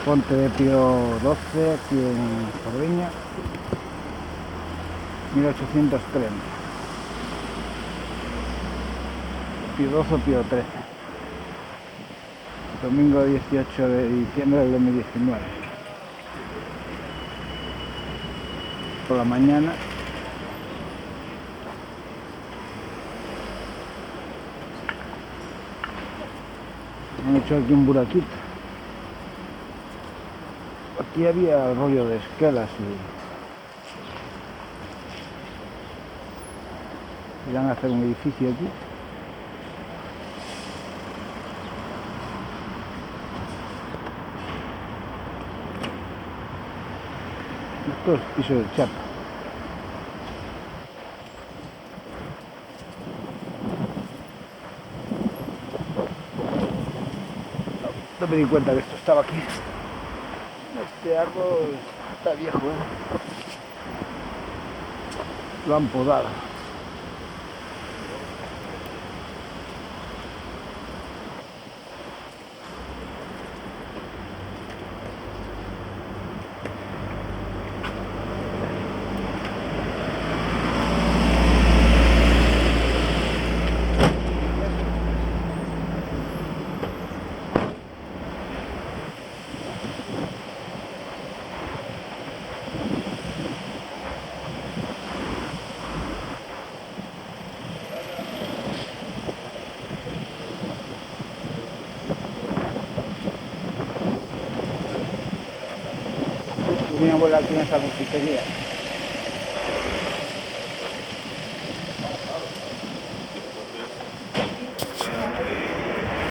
Ponte de Pío XII aquí en Cerdeña, 1830. Pío XII o Pío XIII. Domingo 18 de diciembre del 2019. Por la mañana. Han hecho aquí un buraquito. Aquí había rollo de esquelas y van a hacer un edificio aquí. Esto es piso de chapa. No me di cuenta que esto estaba aquí. Este árbol está viejo, ¿eh? Lo han podado. Mi abuela tiene esa confitería.